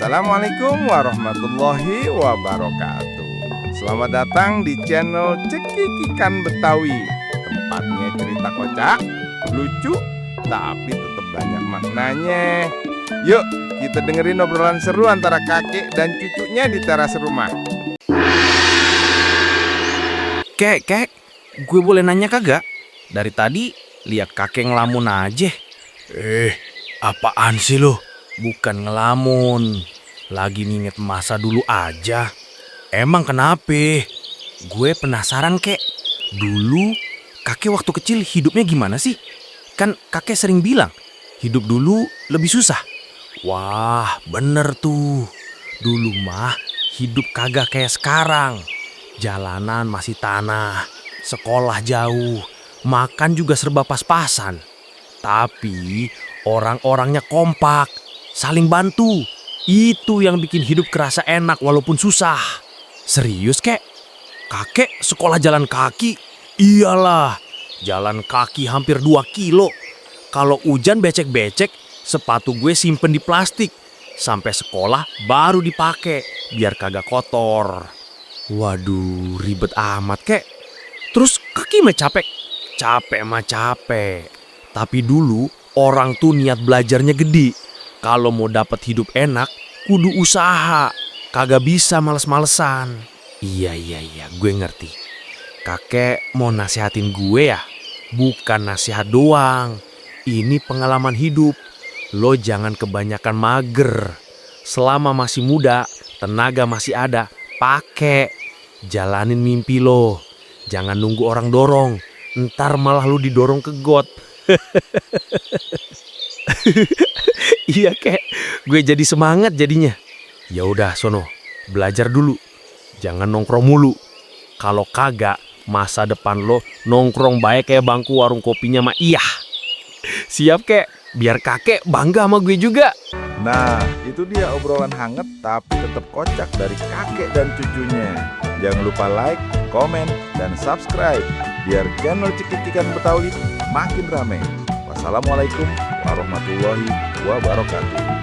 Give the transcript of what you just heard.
Assalamualaikum warahmatullahi wabarakatuh. Selamat datang di channel Cekikikan Betawi. Tempatnya cerita kocak, lucu, tapi tetap banyak maknanya. Yuk kita dengerin obrolan seru antara kakek dan cucunya di teras rumah. Kek, gue boleh nanya kagak? Dari tadi lihat kakek ngelamun aja. Apaan sih lo? Bukan ngelamun, lagi nginget masa dulu aja. Emang kenapa? Gue penasaran kek. Dulu kakek waktu kecil hidupnya gimana sih? Kan kakek sering bilang hidup dulu lebih susah. Wah bener tuh. Dulu mah hidup kagak kayak sekarang. Jalanan masih tanah, sekolah jauh, makan juga serba pas-pasan. Tapi orang-orangnya kompak, saling bantu. Itu yang bikin hidup kerasa enak walaupun susah. Serius kek? Kakek sekolah jalan kaki? Iyalah, jalan kaki hampir 2 kilo. Kalau hujan becek-becek, sepatu gue simpen di plastik. Sampai sekolah baru dipakai biar kagak kotor. Waduh, ribet amat kek. Terus kaki mah capek? Capek mah capek. Tapi dulu orang tuh niat belajarnya gede. Kalau mau dapat hidup enak, kudu usaha. Kagak bisa males-malesan. Iya, gue ngerti. Kakek mau nasihatin gue ya? Bukan nasihat doang. Ini pengalaman hidup. Lo jangan kebanyakan mager. Selama masih muda, tenaga masih ada, pakai. Jalanin mimpi lo. Jangan nunggu orang dorong. Ntar malah lo didorong ke got. Iya kek, gue jadi semangat jadinya. Ya udah sono, belajar dulu. Jangan nongkrong mulu. Kalau kagak, masa depan lo nongkrong baik kayak bangku warung kopinya mah iya. Siap kek, biar kakek bangga sama gue juga. Nah, itu dia obrolan hangat tapi tetap kocak dari kakek dan cucunya. Jangan lupa like, komen, dan subscribe biar channel Cekikikan Betawi makin rame. Wassalamualaikum warahmatullahi wabarakatuh.